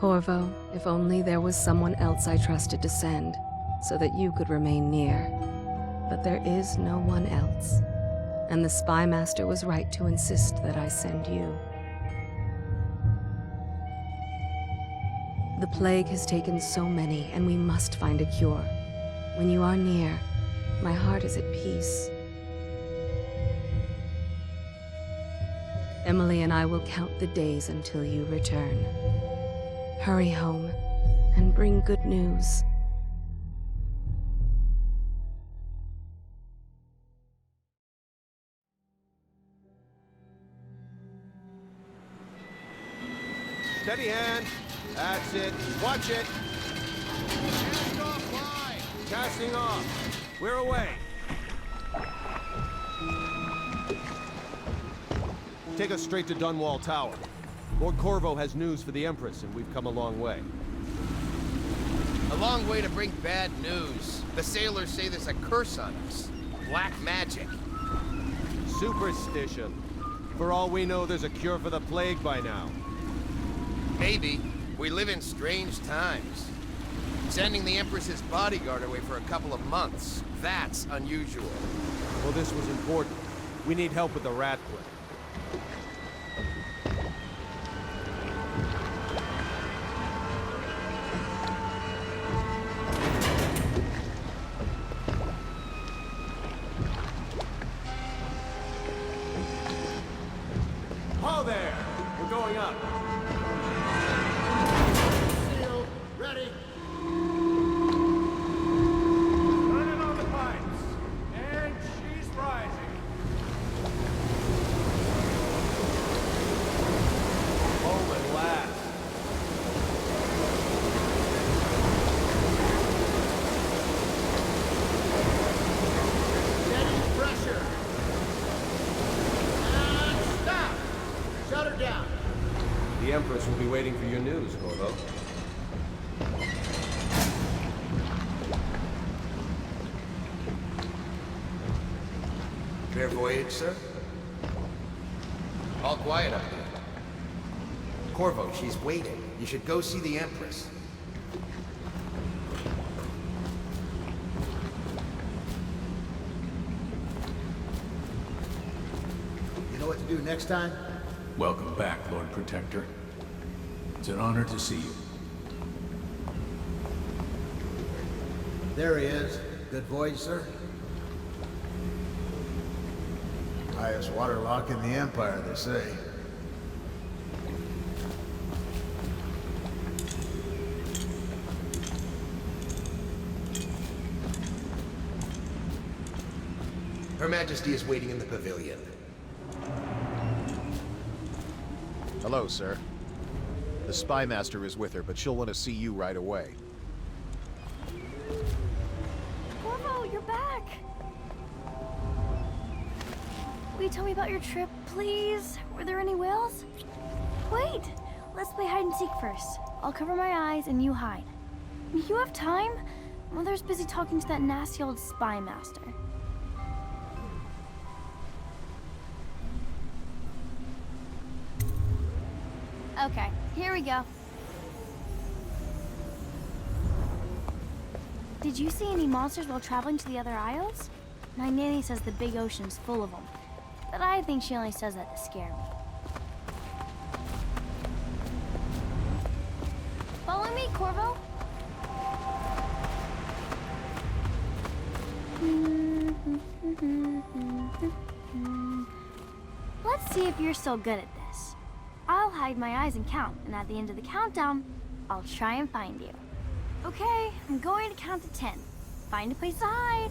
Corvo, if only there was someone else I trusted to send, so that you could remain near. But there is no one else, and the Spy Master was right to insist that I send you. The plague has taken so many, and we must find a cure. When you are near, my heart is at peace. Emily and I will count the days until you return. Hurry home, and bring good news. Steady hand. That's it. Watch it. Cast off line. Casting off. We're away. Take us straight to Dunwall Tower. Lord Corvo has news for the Empress, and we've come a long way. A long way to bring bad news. The sailors say there's a curse on us. Black magic. Superstition. For all we know, there's a cure for the plague by now. Maybe. We live in strange times. Sending the Empress's bodyguard away for a couple of months. That's unusual. Well, this was important. We need help with the rat plague. Ho there! We're going up. Seal, ready. Turning on the pipes. And she's rising. Home at last. Steady pressure. And stop. Shut her down. The Empress will be waiting for your news, Corvo. Fair voyage, sir? All quiet up here. Corvo, she's waiting. You should go see the Empress. You know what to do next time? Welcome back, Lord Protector. It's an honor to see you. There he is. Good voyage, sir. Highest waterlock in the Empire, they say. Her Majesty is waiting in the pavilion. Hello, sir. The Spy Master is with her, but she'll want to see you right away. Corvo, you're back! Will you tell me about your trip, please? Were there any whales? Wait! Let's play hide and seek first. I'll cover my eyes and you hide. You have time? Mother's busy talking to that nasty old Spy Master. Okay, here we go. Did you see any monsters while traveling to the other isles? My nanny says the big ocean's full of them, but I think she only says that to scare me. Follow me, Corvo. Let's see if you're still good at this. I'll hide my eyes and count, and at the end of the countdown, I'll try and find you. Okay, I'm going to count to 10. Find a place to hide.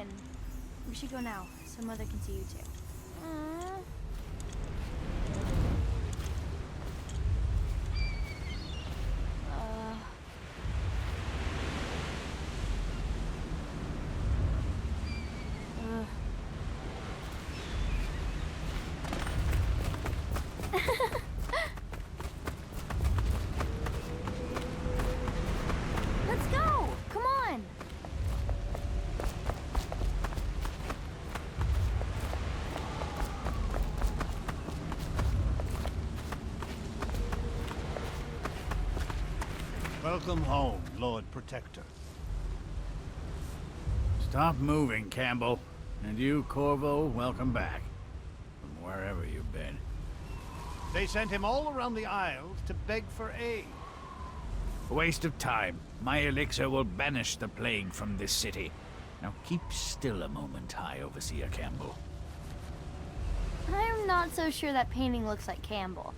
in. We should go now, so Mother can see you too. Let's go! Come on! Welcome home, Lord Protector. Stop moving, Campbell. And you, Corvo, welcome back. From wherever you've been. They sent him all around the Isles to beg for aid. A waste of time. My elixir will banish the plague from this city. Now keep still a moment, High Overseer Campbell. I'm not so sure that painting looks like Campbell.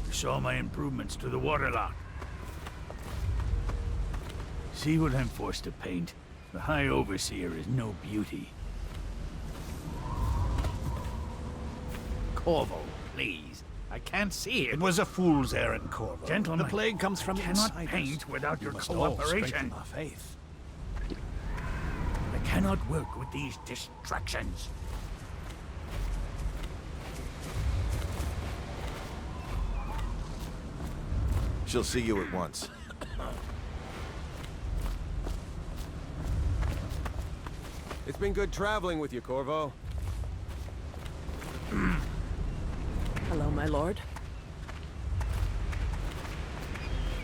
You saw my improvements to the waterlock. See what I'm forced to paint? The High Overseer is no beauty. Corvo, please. I can't see it. It was a fool's errand, Corvo. Gentlemen, the plague comes from I cannot inside paint us. without We your must all cooperation. strengthen our faith. I cannot work with these distractions. She'll see you at once. It's been good traveling with you, Corvo. Hello, my lord.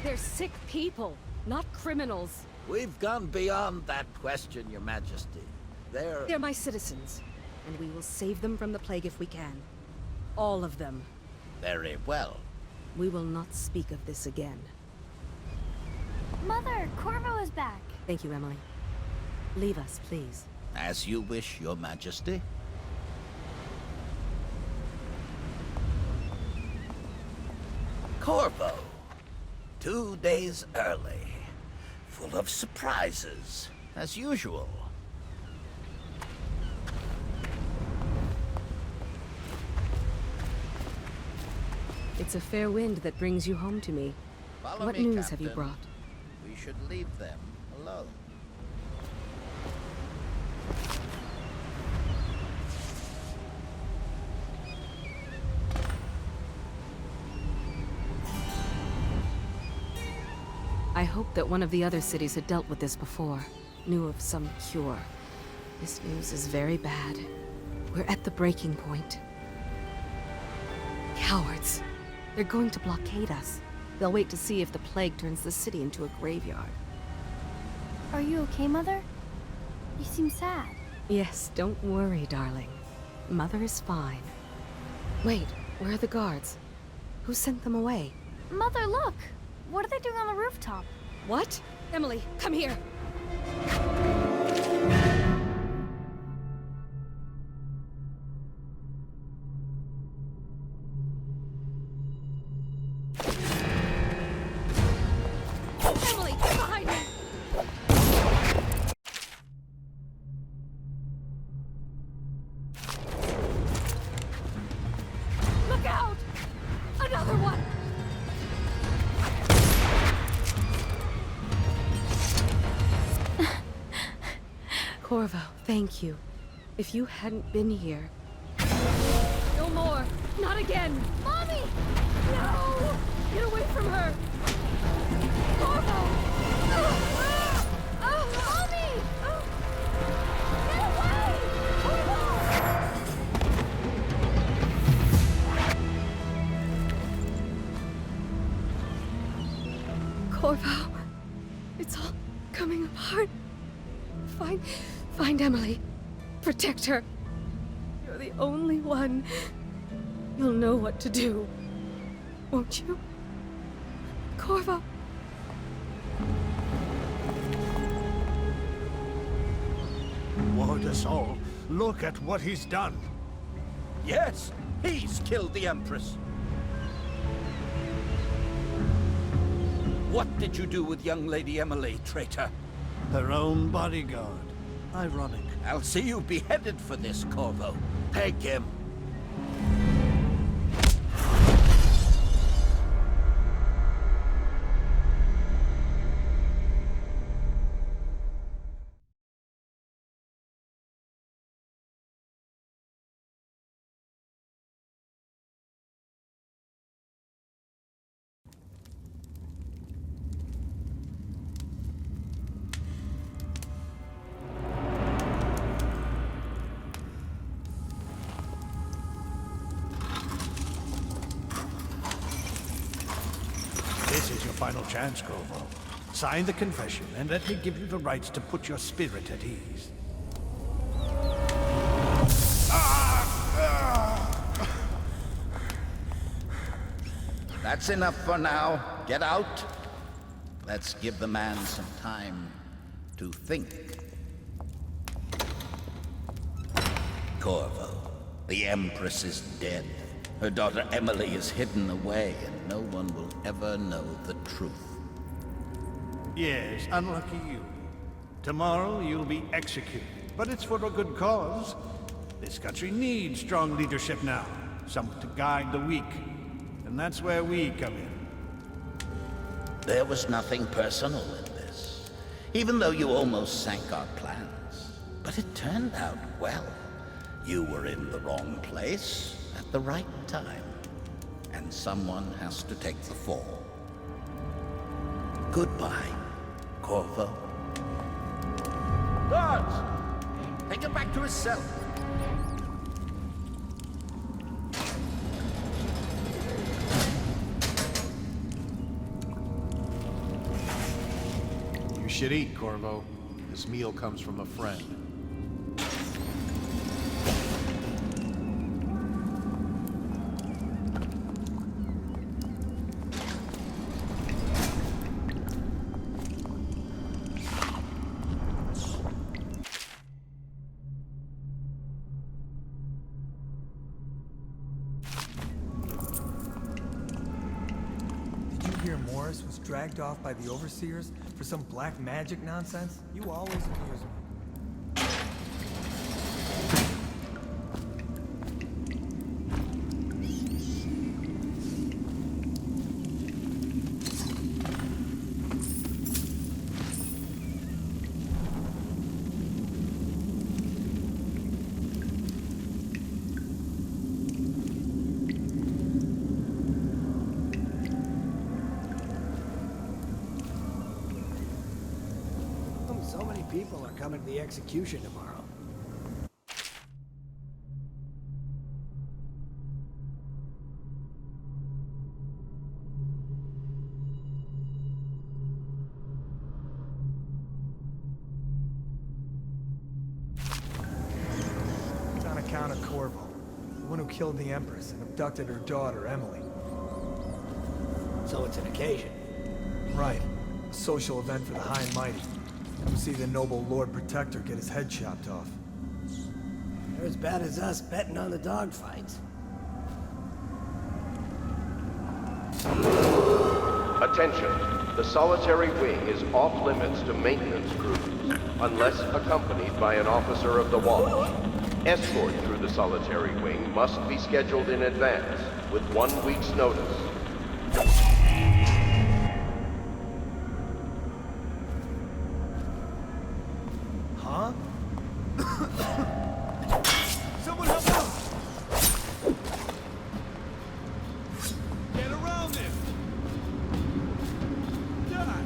They're sick people, not criminals. We've gone beyond that question, Your Majesty. They're my citizens, and we will save them from the plague if we can. All of them. Very well. We will not speak of this again. Mother, Corvo is back. Thank you, Emily. Leave us, please. As you wish, Your Majesty. Corvo. 2 days early. Full of surprises, as usual. It's a fair wind that brings you home to me. Follow What me, news have you Captain. brought? We should leave them alone. I hoped that one of the other cities had dealt with this before, knew of some cure. This news is very bad. We're at the breaking point. Cowards. They're going to blockade us. They'll wait to see if the plague turns the city into a graveyard. Are you okay, Mother? You seem sad. Yes, don't worry, darling. Mother is fine. Wait, where are the guards? Who sent them away? Mother, look! What are they doing on the rooftop? What? Emily, come here! Emily, get behind me! Look out! Another one! Corvo, thank you. If you hadn't been here... No more! Not again! Mommy! No! Get away from her! Corvo! Mommy! Get away! Corvo! It's all coming apart. Find Emily. Protect her. You're the only one. You'll know what to do. Won't you? Corvo. Ward us all. Look at what he's done. Yes, he's killed the Empress. What did you do with young Lady Emily, traitor? Her own bodyguard. Ironic. I'll see you beheaded for this, Corvo. Peg him. This is your final chance, Corvo. Sign the confession, and let me give you the rights to put your spirit at ease. That's enough for now. Get out. Let's give the man some time to think. Corvo, the Empress is dead. Her daughter Emily is hidden away, and no one will ever know the truth. Yes, unlucky you. Tomorrow you'll be executed, but it's for a good cause. This country needs strong leadership now, someone to guide the weak. And that's where we come in. There was nothing personal in this, even though you almost sank our plans. But it turned out well. You were in the wrong place at the right time, and someone has to take the fall. Goodbye, Corvo. Guards! Take him back to his cell. You should eat, Corvo. This meal comes from a friend. Morris was dragged off by the Overseers for some black magic nonsense? You always amuse me. So many people are coming to the execution tomorrow. It's on account of Corvo, the one who killed the Empress and abducted her daughter, Emily. So it's an occasion. Right. A social event for the high and mighty. Come see the noble Lord Protector get his head chopped off. They're as bad as us betting on the dogfights. Attention. The solitary wing is off limits to maintenance crews, unless accompanied by an officer of the watch. Escort through the solitary wing must be scheduled in advance, with 1 week's notice. Huh? Someone help out! Get around this! Die!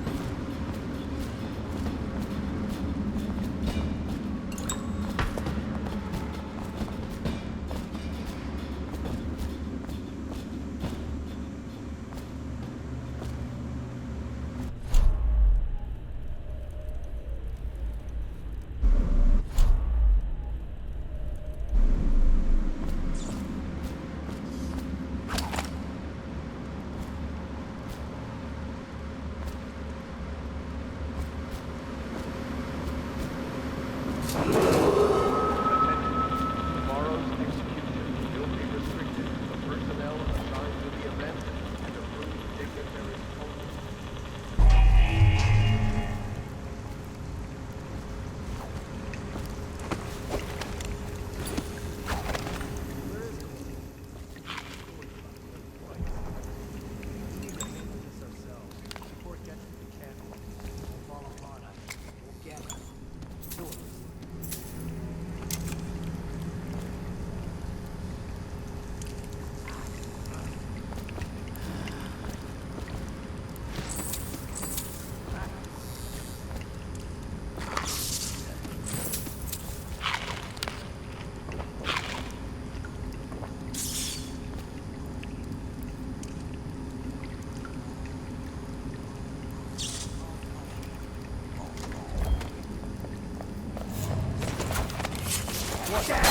Attention.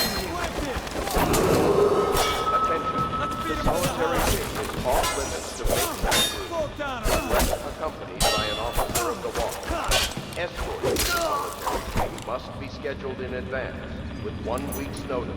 The solitary wing is off limits to maintenance crews unless accompanied by an officer of the watch. Escort to the solitary wing must be scheduled in advance with 1 week's notice.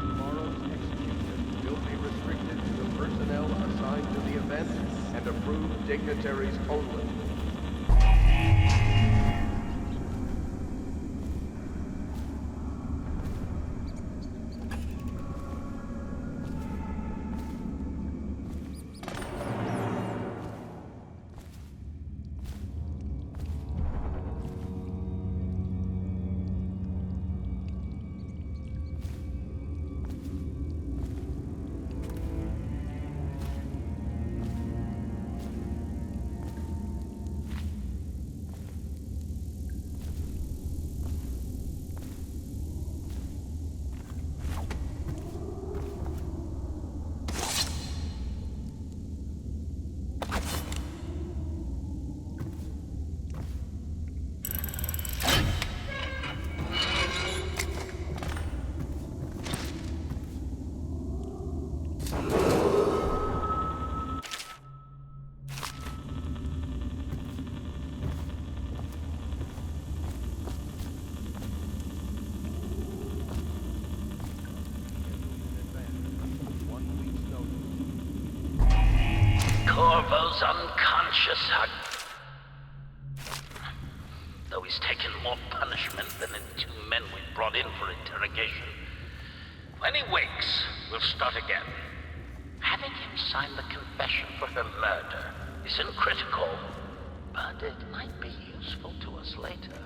Tomorrow's execution will be restricted to the personnel assigned to the event and approved dignitaries only. Corvo's unconscious, though he's taken more punishment than the 2 men we brought in for interrogation. When he wakes, we'll start again. Having him sign the confession for her murder isn't critical, but it might be useful to us later.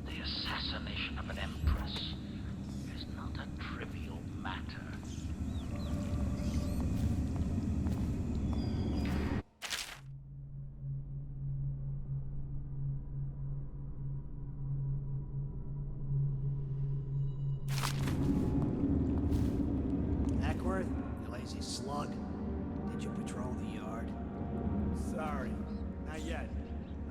The assassination of an empress is not a trivial matter. Ackworth, you lazy slug. Did you patrol the yard? Sorry, not yet.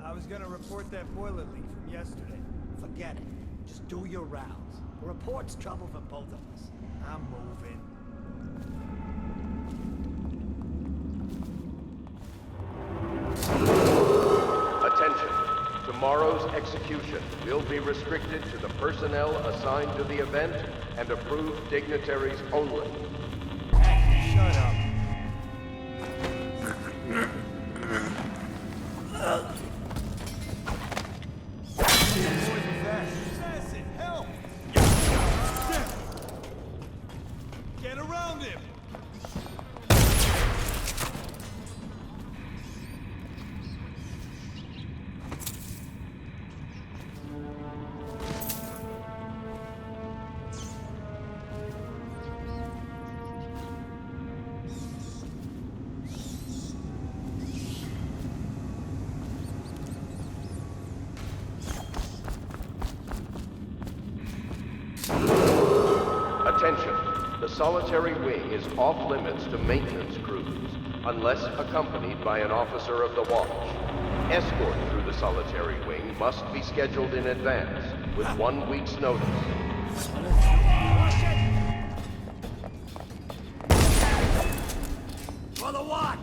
I was gonna report that boiler leak from yesterday. Forget it. Just do your rounds. The report's trouble for both of us. I'm moving. Attention. Tomorrow's execution will be restricted to the personnel assigned to the event and approved dignitaries only. Shut up. Assassin, help! Get around him! Attention. The solitary wing is off limits to maintenance crews unless accompanied by an officer of the watch. Escort through the solitary wing must be scheduled in advance with 1 week's notice. For the watch!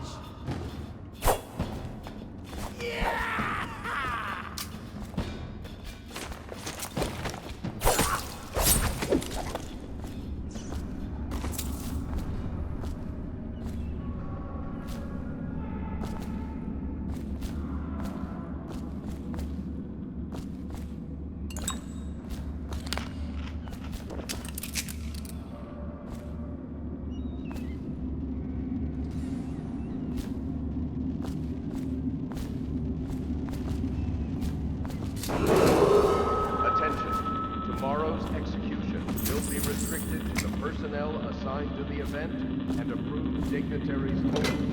restricted to the personnel assigned to the event and approved dignitaries only.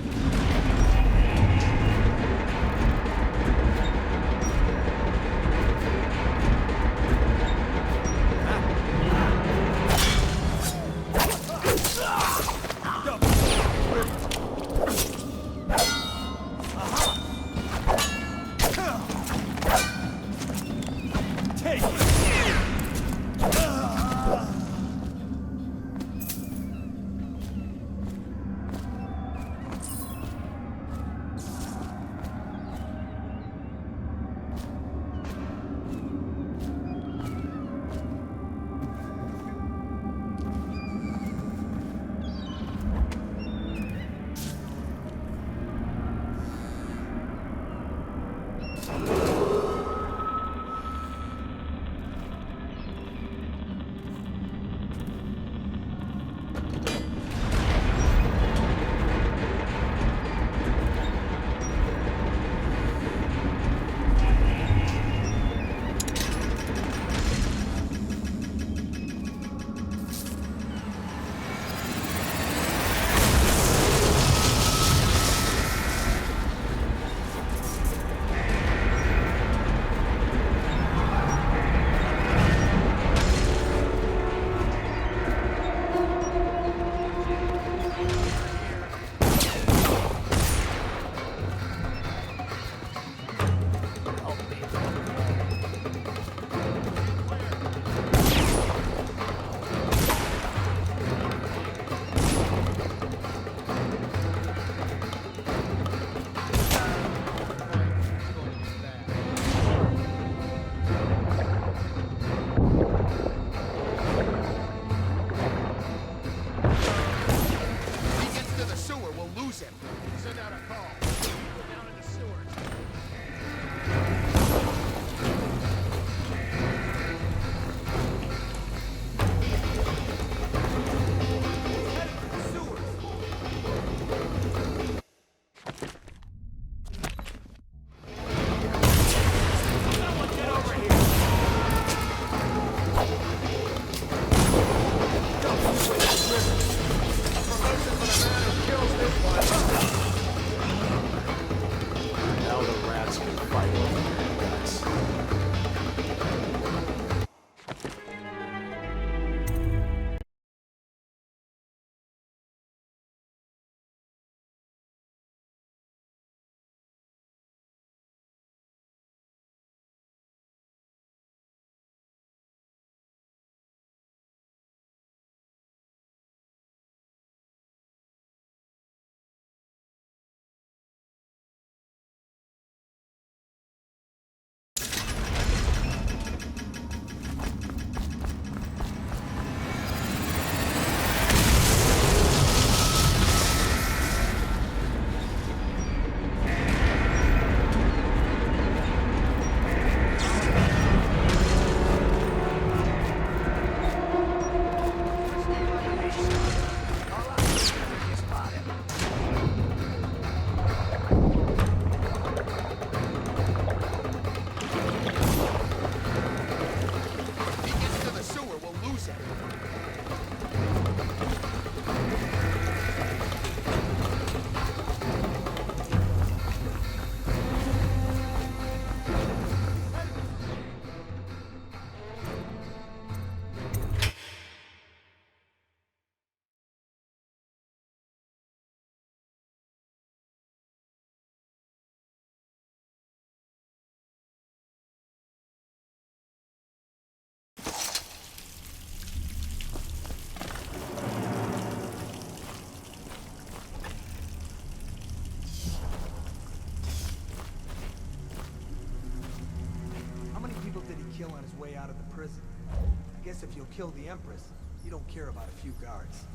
kill on his way out of the prison. I guess if you'll kill the Empress, you don't care about a few guards.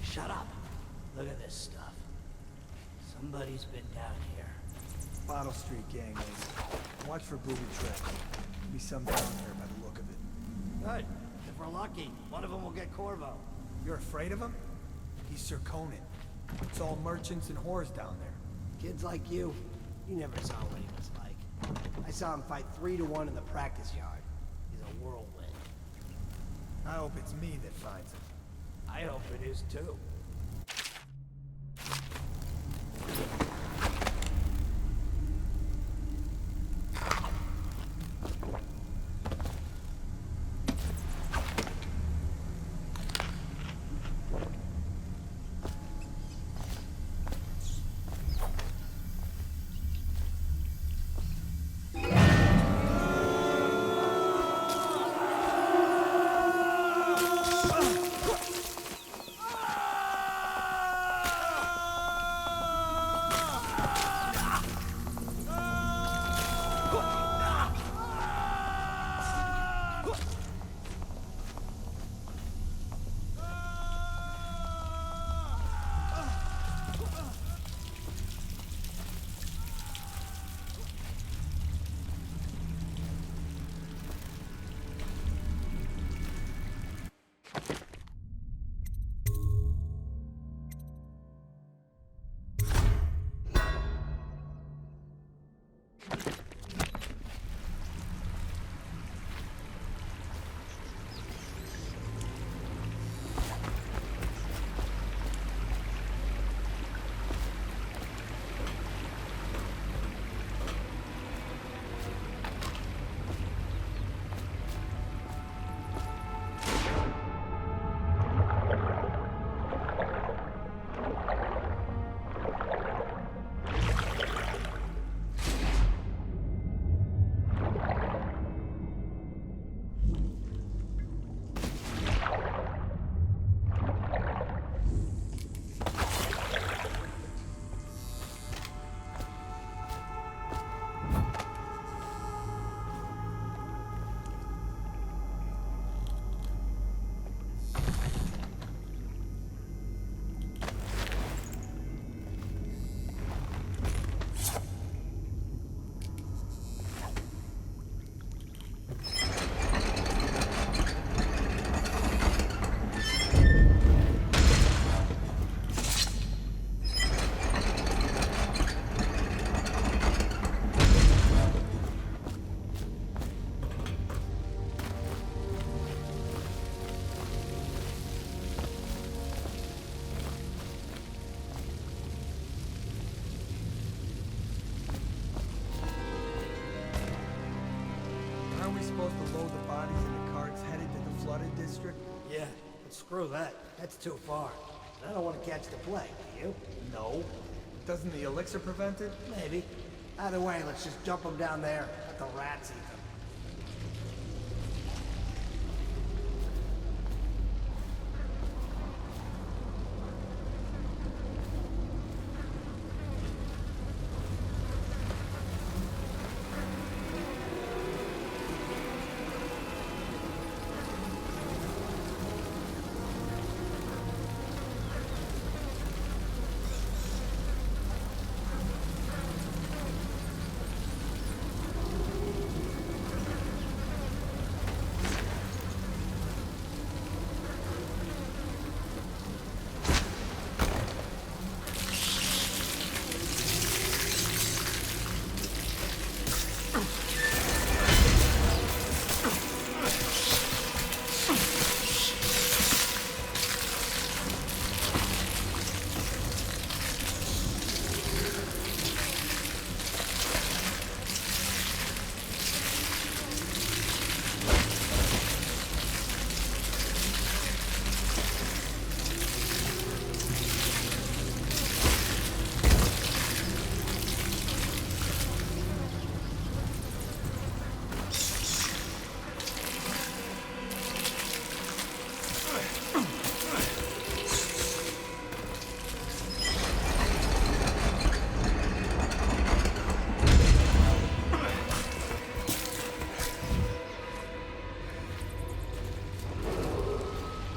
Shut up. Look at this stuff. Somebody's been down here. Bottle Street gang lady. Watch for booby traps. Be some down here by the look of it. Good. If we're lucky, one of them will get Corvo. You're afraid of him? He's Sir Conan. It's all merchants and whores down there. Kids like you never saw what he was like. I saw him fight 3 to 1 in the practice yard. He's a whirlwind. I hope it's me that finds him. I hope it is too. Aren't we supposed to load the bodies into carts headed to the flooded district? Yeah, but screw that. That's too far. I don't want to catch the plague, do you? No. Doesn't the elixir prevent it? Maybe. Either way, let's just dump them down there. Let the rats eat them.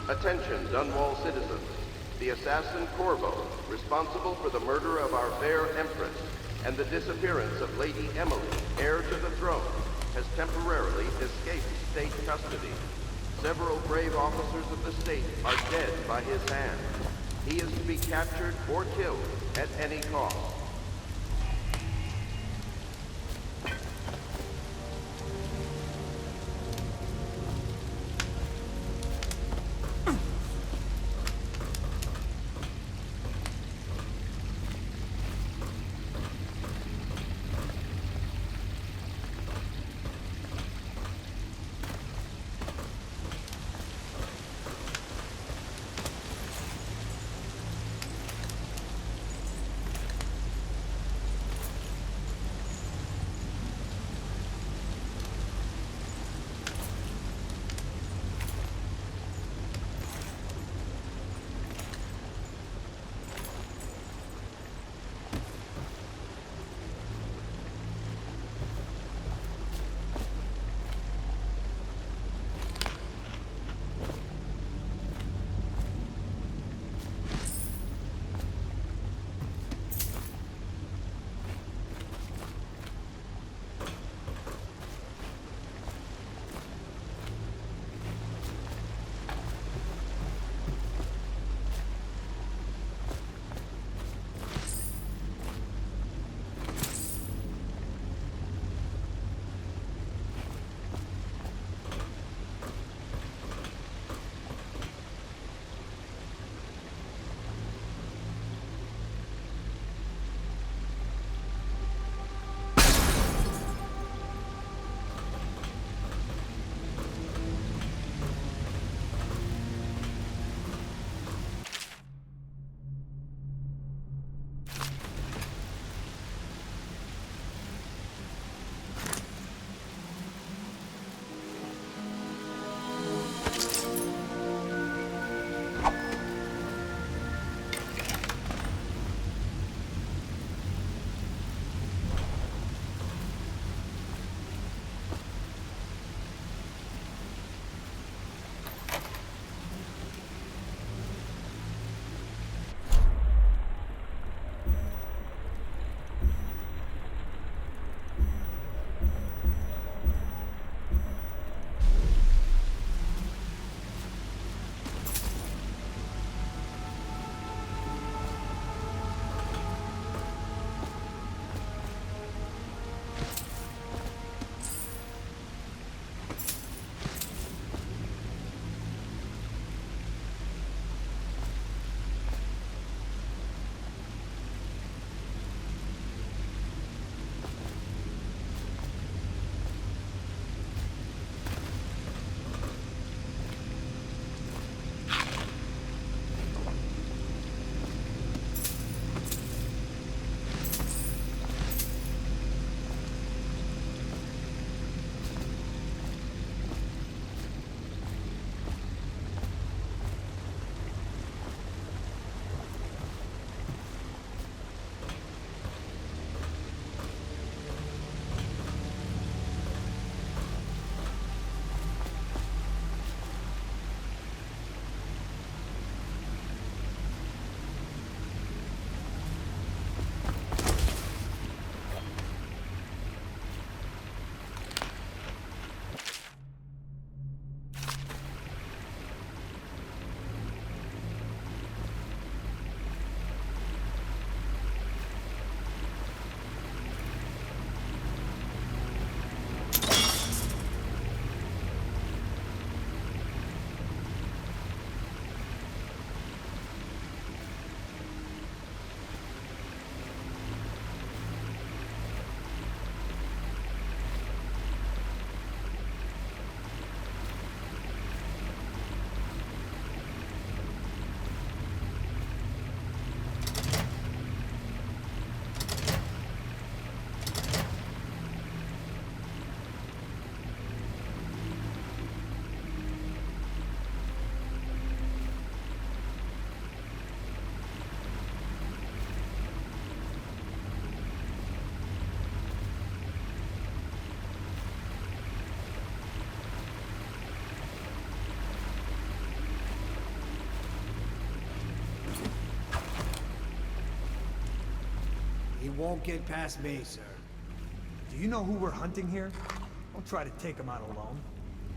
Attention, Dunwall citizens. The assassin Corvo, responsible for the murder of our fair Empress and the disappearance of Lady Emily, heir to the throne, has temporarily escaped state custody. Several brave officers of the state are dead by his hand. He is to be captured or killed at any cost. won't get past me, sir. Do you know who we're hunting here? Don't try to take him out alone.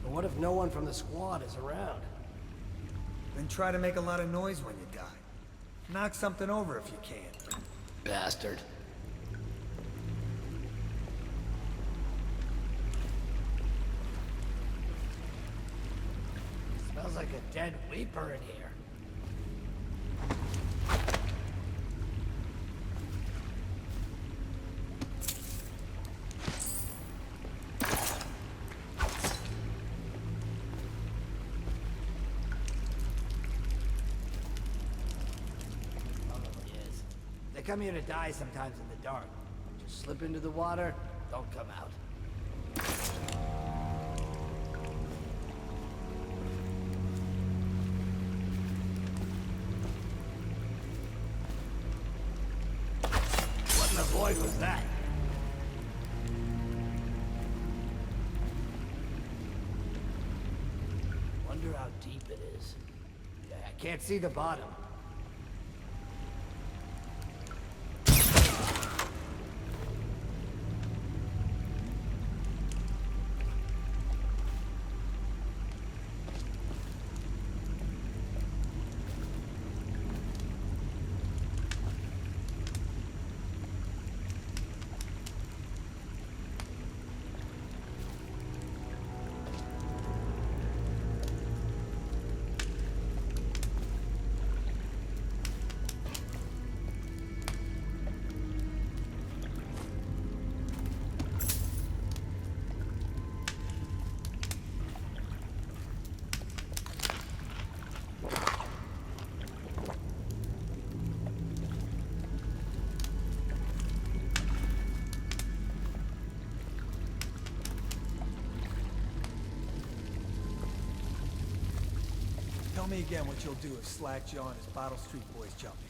But what if no one from the squad is around? Then try to make a lot of noise when you die. Knock something over if you can. Bastard. Smells like a dead Weeper in here. They come here to die sometimes in the dark. Just slip into the water, don't come out. What in the void was that? Wonder how deep it is. Yeah, I can't see the bottom. Tell me again what you'll do if Slackjaw and his Bottle Street boys jump you.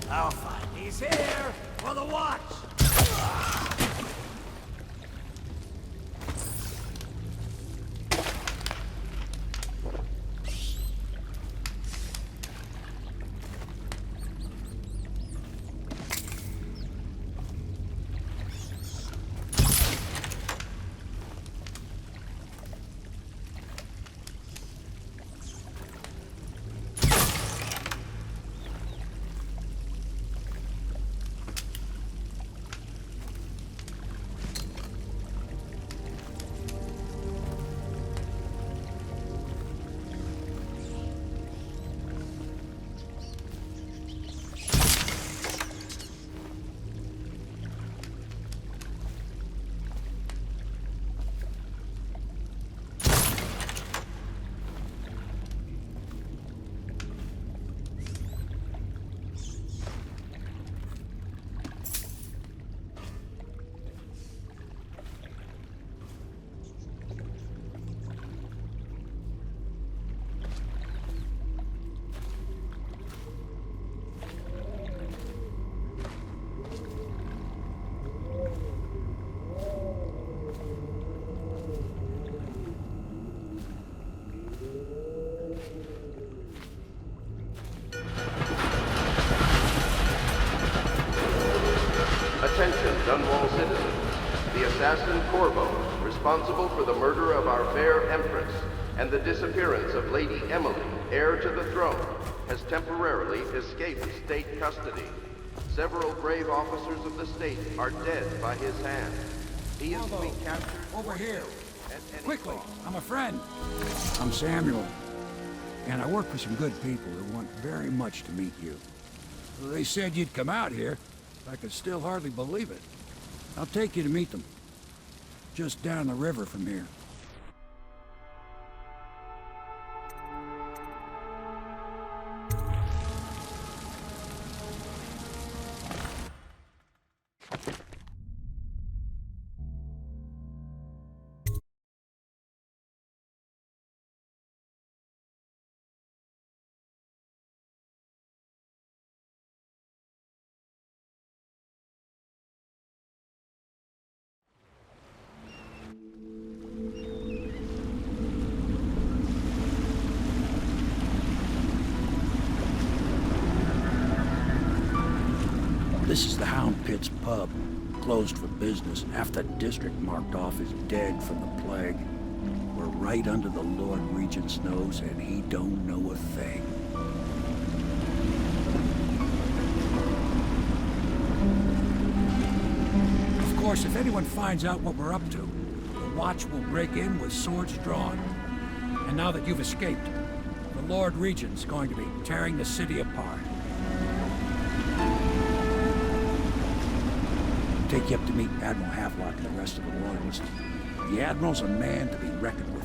Alpha, he's here for the watch! Attention, Dunwall citizens. The assassin Corvo, responsible for the murder of our fair Empress and the disappearance of Lady Emily, heir to the throne, has temporarily escaped state custody. Several brave officers of the state are dead by his hand. He is to be captured... Over here! at any Quickly! cost. I'm a friend! I'm Samuel, and I work for some good people who want very much to meet you. They said you'd come out here. I could still hardly believe it. I'll take you to meet them. Just down the river from here. This is the Hound Pit's pub. Closed for business. Half the district marked off as dead from the plague. We're right under the Lord Regent's nose, and he don't know a thing. Of course, if anyone finds out what we're up to, the Watch will break in with swords drawn. And now that you've escaped, the Lord Regent's going to be tearing the city apart. Take you up to meet Admiral Havelock and the rest of the Loyalists. The Admiral's a man to be reckoned with.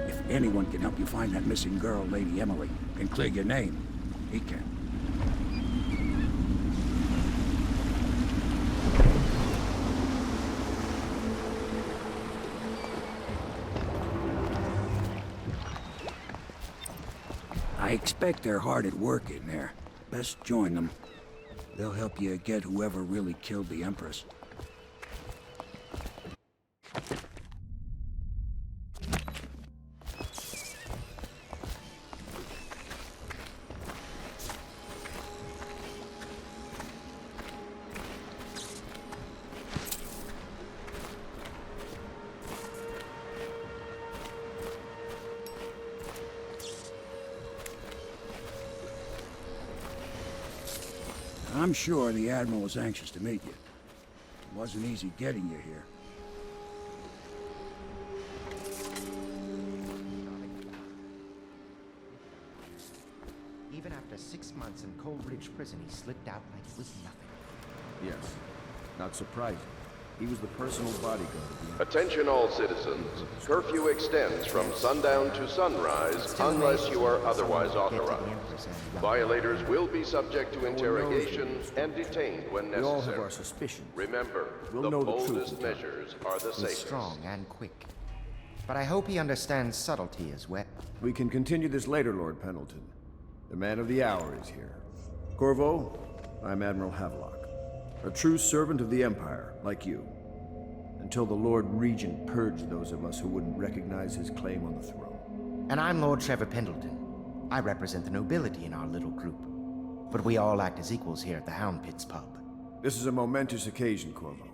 If anyone can help you find that missing girl, Lady Emily, and clear your name, he can. I expect they're hard at work in there. Best join them. They'll help you get whoever really killed the Empress. I'm sure the Admiral was anxious to meet you. It wasn't easy getting you here. Even after 6 months in Coldridge Prison, he slipped out like it was nothing. Yes. Not surprising. He was the personal bodyguard of the... Attention all citizens. Curfew extends from sundown to sunrise unless you are otherwise authorized. Violators will be subject to interrogation and detained when necessary. We all have our suspicions. Remember, We'll the know the truth boldest in time. measures are the He's safest. strong and quick. But I hope he understands subtlety as well. We can continue this later, Lord Pendleton. The man of the hour is here. Corvo, I'm Admiral Havelock. A true servant of the Empire, like you. Until the Lord Regent purged those of us who wouldn't recognize his claim on the throne. And I'm Lord Trevor Pendleton. I represent the nobility in our little group. But we all act as equals here at the Hound Pit's pub. This is a momentous occasion, Corvo.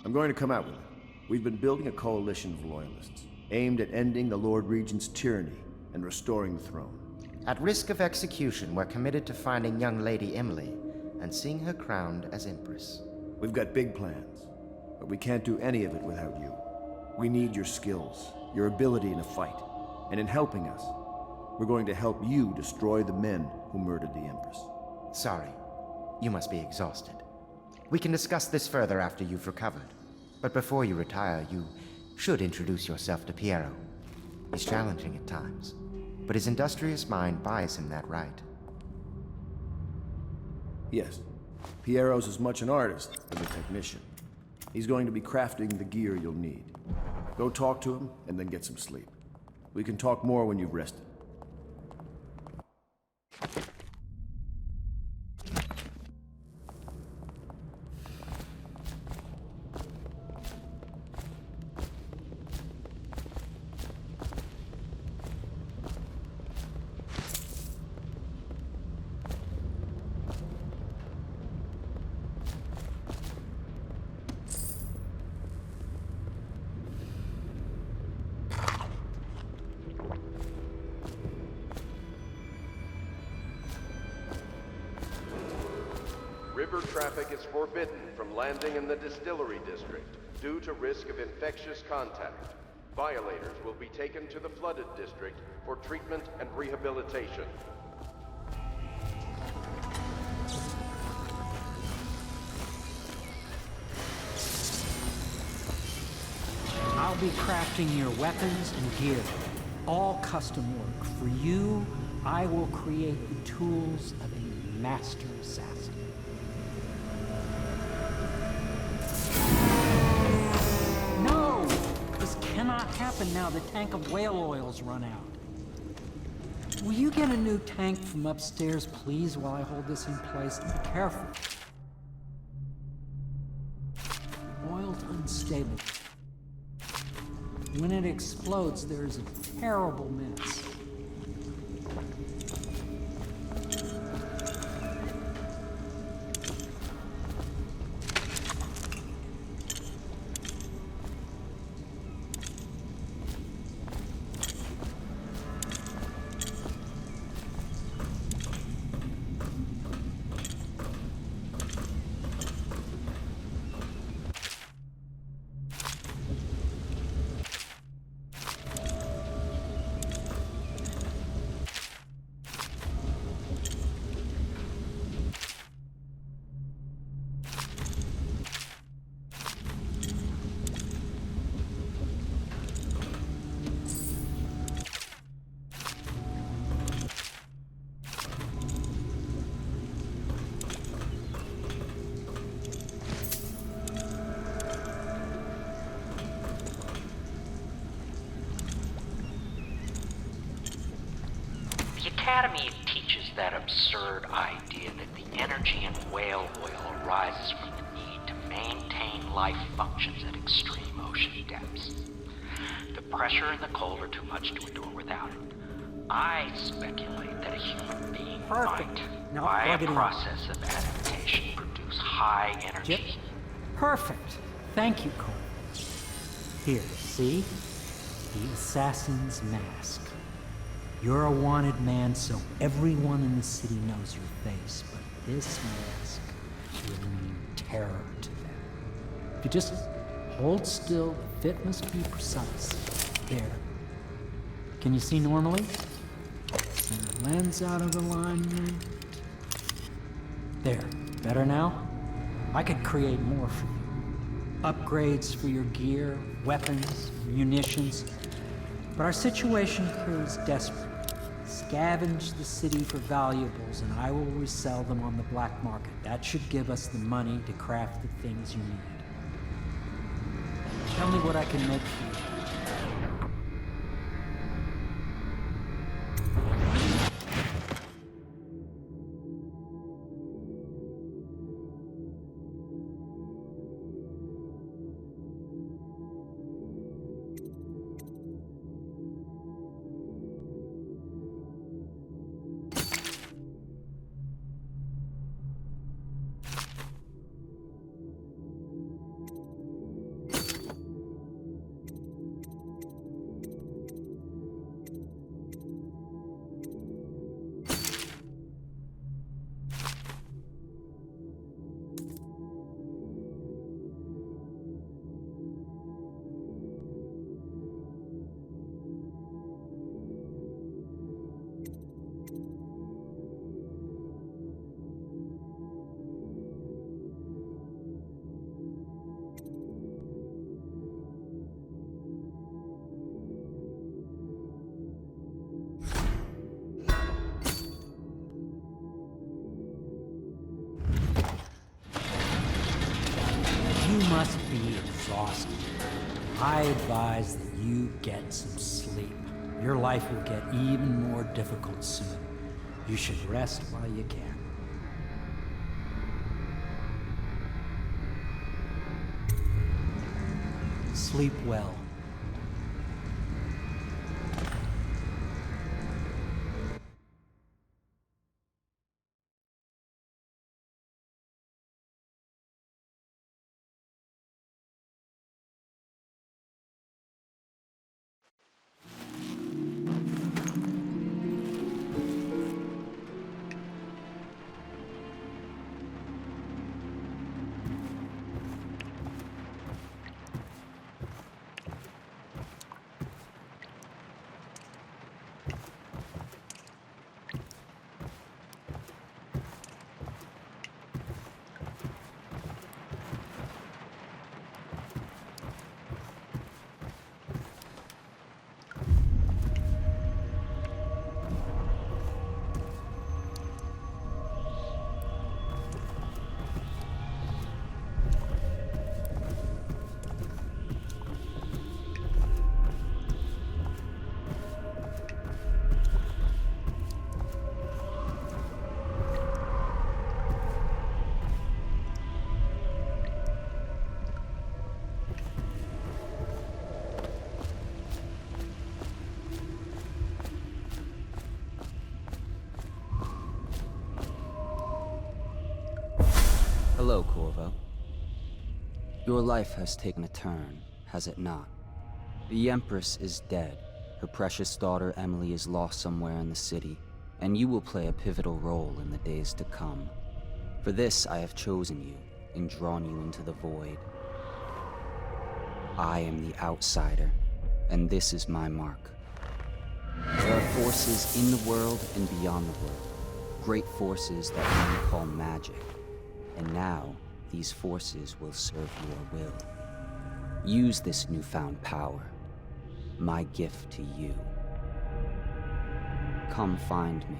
I'm going to come out with it. We've been building a coalition of loyalists, aimed at ending the Lord Regent's tyranny and restoring the throne. At risk of execution, we're committed to finding young Lady Emily and seeing her crowned as Empress. We've got big plans, but we can't do any of it without you. We need your skills, your ability in a fight, and in helping us, we're going to help you destroy the men who murdered the Empress. Sorry, you must be exhausted. We can discuss this further after you've recovered. But before you retire, you should introduce yourself to Piero. He's challenging at times, but his industrious mind buys him that right. Yes, Piero's as much an artist as a technician. He's going to be crafting the gear you'll need. Go talk to him, and then get some sleep. We can talk more when you've rested. River traffic is forbidden from landing in the distillery district due to risk of infectious contact. Violators will be taken to the flooded district for treatment and rehabilitation. I'll be crafting your weapons and gear. All custom work. For you, I will create the tools of a master assassin. No! This cannot happen now. The tank of whale oil's run out. Will you get a new tank from upstairs, please, while I hold this in place? Be careful. Oil's unstable. When it explodes, there's a terrible mess. Academy teaches that absurd idea that the energy in whale oil arises from the need to maintain life functions at extreme ocean depths. The pressure and the cold are too much to endure without it. I speculate that a human being might, Now by plug a it in. process of adaptation, produce high energy. Yep. Perfect. Thank you, Cole. Here, see? The assassin's mask. You're a wanted man, so everyone in the city knows your face, but this mask will mean terror to them. If you just hold still, the fit must be precise. There. Can you see normally? Send the lens out of alignment. There. Better now? I could create more for you. Upgrades for your gear, weapons, munitions. But our situation here is desperate. Scavenge the city for valuables and I will resell them on the black market. That should give us the money to craft the things you need. Tell me what I can make for you. You must be exhausted. I advise that you get some sleep. Your life will get even more difficult soon. You should rest while you can. Sleep well. Hello, Corvo. Your life has taken a turn, has it not? The Empress is dead. Her precious daughter Emily is lost somewhere in the city, and you will play a pivotal role in the days to come. For this, I have chosen you and drawn you into the void. I am the outsider, and this is my mark. There are forces in the world and beyond the world, great forces that men call magic. And now, these forces will serve your will. Use this newfound power, my gift to you. Come find me.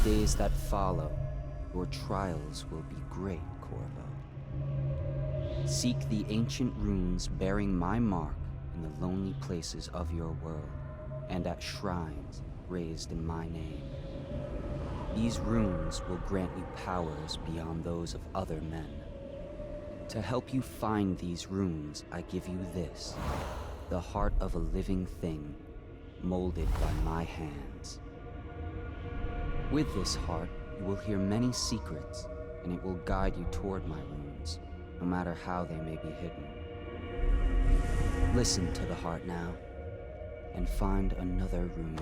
days that follow, your trials will be great, Corvo. Seek the ancient runes bearing my mark in the lonely places of your world, and at shrines raised in my name. These runes will grant you powers beyond those of other men. To help you find these runes, I give you this, the heart of a living thing, molded by my hands. With this heart, you will hear many secrets, and it will guide you toward my runes, no matter how they may be hidden. Listen to the heart now, and find another rune.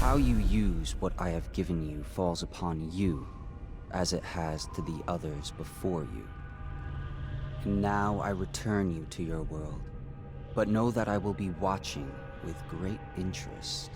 How you use what I have given you falls upon you, as it has to the others before you. And now I return you to your world, but know that I will be watching with great interest.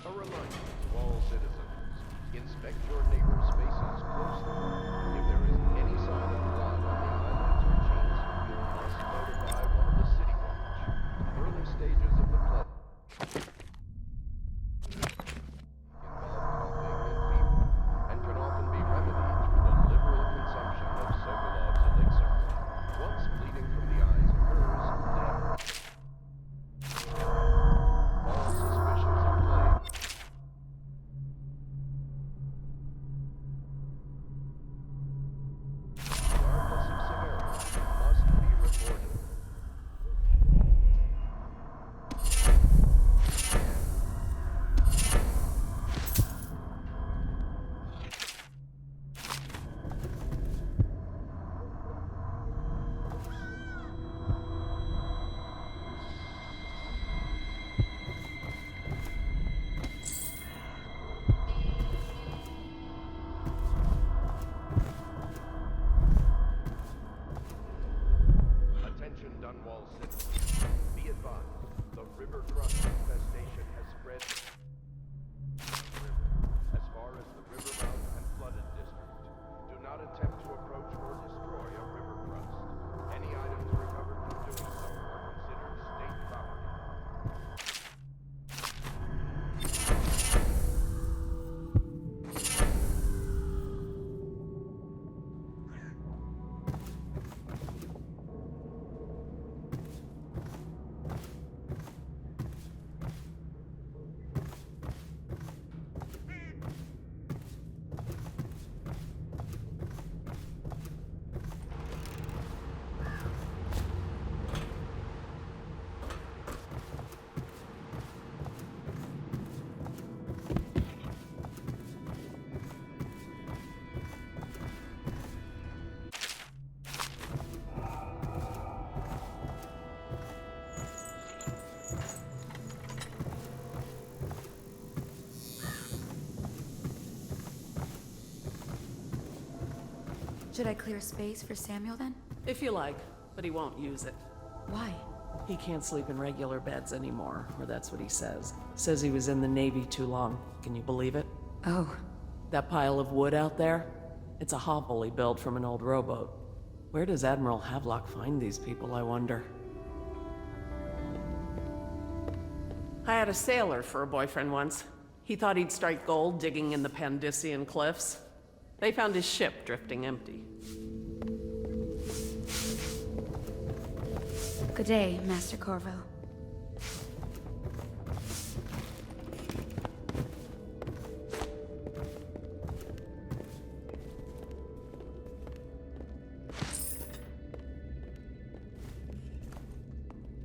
A reminder to all citizens, inspect your neighbor's faces closely. If there is any sign of blood on the eyelids or cheeks, you must notify one of the City Watch. Early stages of the plague involve coughing and fever, and can often be remedied through the liberal consumption of Sokolov's elixir. Once bleeding from the eyes occurs, all suspicions of plague Should I clear space for Samuel then? If you like, but he won't use it. Why? He can't sleep in regular beds anymore, or that's what he says. Says he was in the Navy too long. Can you believe it? Oh. That pile of wood out there? It's a hovel he built from an old rowboat. Where does Admiral Havelock find these people, I wonder? I had a sailor for a boyfriend once. He thought he'd strike gold digging in the Pandician cliffs. They found his ship drifting empty. Good day, Master Corvo.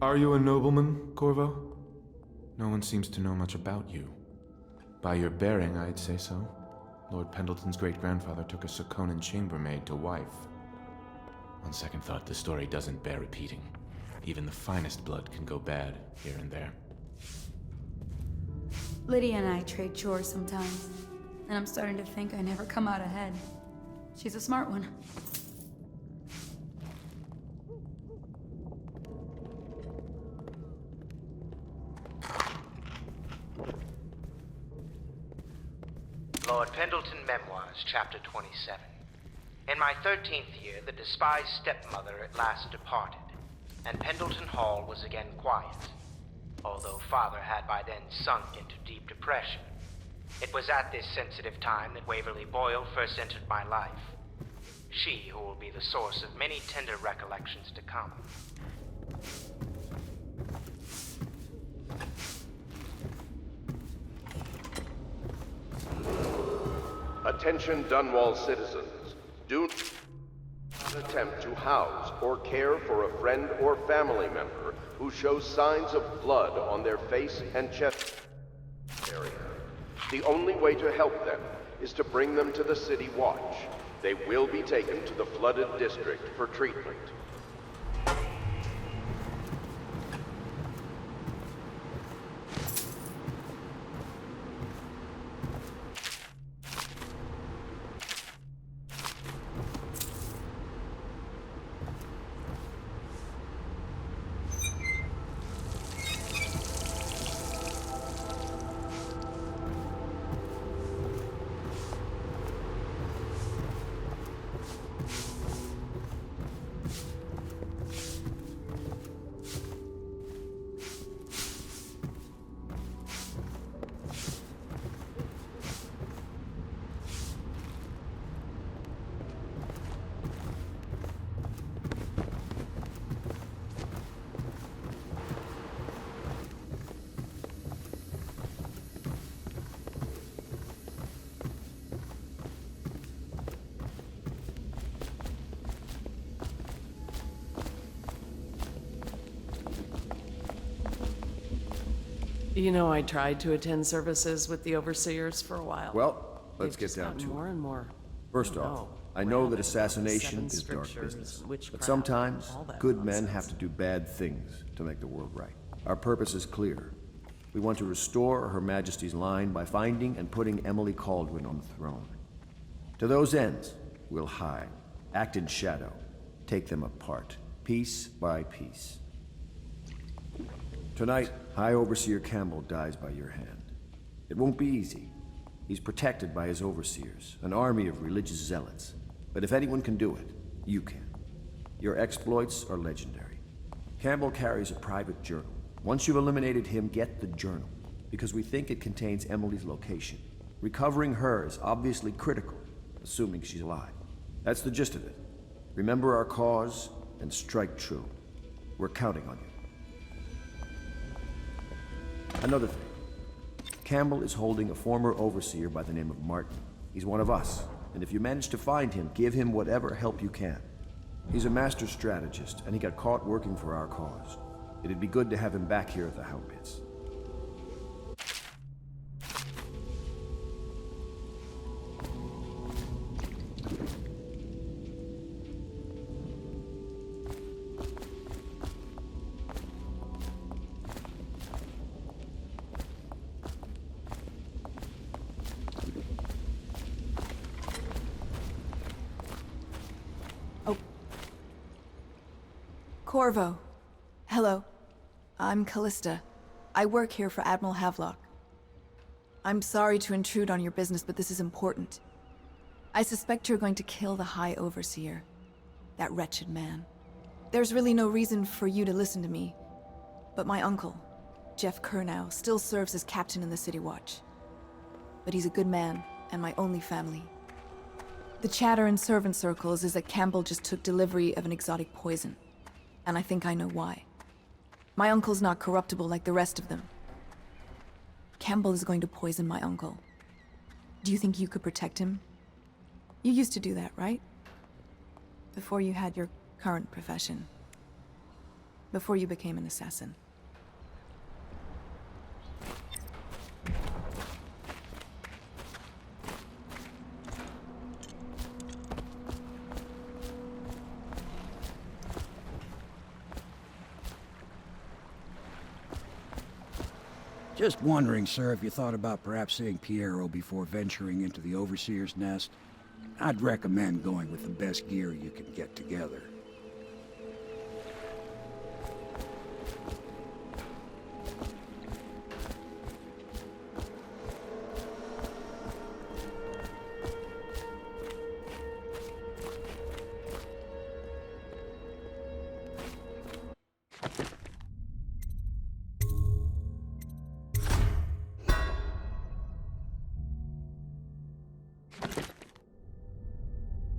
Are you a nobleman, Corvo? No one seems to know much about you. By your bearing, I'd say so. Lord Pendleton's great-grandfather took a Sokonan chambermaid to wife. On second thought, the story doesn't bear repeating. Even the finest blood can go bad, here and there. Lydia and I trade chores sometimes, and I'm starting to think I never come out ahead. She's a smart one. Lord Pendleton Memoirs, Chapter 27. In my 13th year, the despised stepmother at last departed, and Pendleton Hall was again quiet, although Father had by then sunk into deep depression. It was at this sensitive time that Waverly Boyle first entered my life. She who will be the source of many tender recollections to come. Attention Dunwall citizens. Do not attempt to house or care for a friend or family member who shows signs of blood on their face and chest area. The only way to help them is to bring them to the City Watch. They will be taken to the flooded district for treatment. You know, I tried to attend services with the overseers for a while. Well, let's They've get down just to gotten more it. and more. First off, I know that assassination is dark business, but sometimes good men have to do bad things to make the world right. Our purpose is clear. We want to restore Her Majesty's line by finding and putting Emily Caldwin on the throne. To those ends, we'll hide, act in shadow, take them apart, piece by piece. Tonight, High Overseer Campbell dies by your hand. It won't be easy. He's protected by his overseers, an army of religious zealots. But if anyone can do it, you can. Your exploits are legendary. Campbell carries a private journal. Once you've eliminated him, get the journal, because we think it contains Emily's location. Recovering her is obviously critical, assuming she's alive. That's the gist of it. Remember our cause, and strike true. We're counting on you. Another thing. Campbell is holding a former overseer by the name of Martin. He's one of us, and if you manage to find him, give him whatever help you can. He's a master strategist, and he got caught working for our cause. It'd be good to have him back here at the Houndpits. Corvo. Hello. I'm Callista. I work here for Admiral Havelock. I'm sorry to intrude on your business, but this is important. I suspect you're going to kill the High Overseer. That wretched man. There's really no reason for you to listen to me, but my uncle, Jeff Kernow, still serves as captain in the City Watch. But he's a good man, and my only family. The chatter in servant circles is that Campbell just took delivery of an exotic poison, and I think I know why. My uncle's not corruptible like the rest of them. Campbell is going to poison my uncle. Do you think you could protect him? You used to do that, right? Before you had your current profession. Before you became an assassin. Just wondering, sir, if you thought about perhaps seeing Piero before venturing into the Overseer's nest. I'd recommend going with the best gear you can get together.